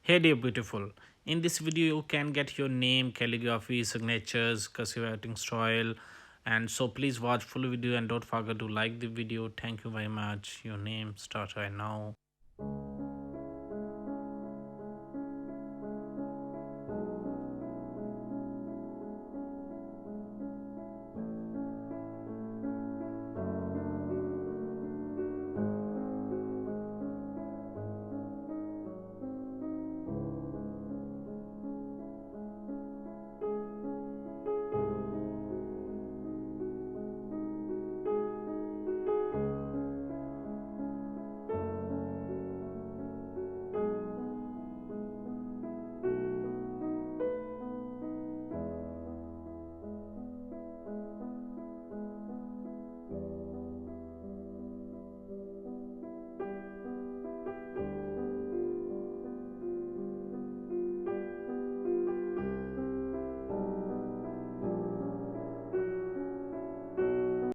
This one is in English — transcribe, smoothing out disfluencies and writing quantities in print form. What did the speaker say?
Hey dear beautiful. In this video you can get your name, calligraphy, signatures, cursive writing style, and so please watch full video and don't forget to like the video. Thank you very much. Your name start right now.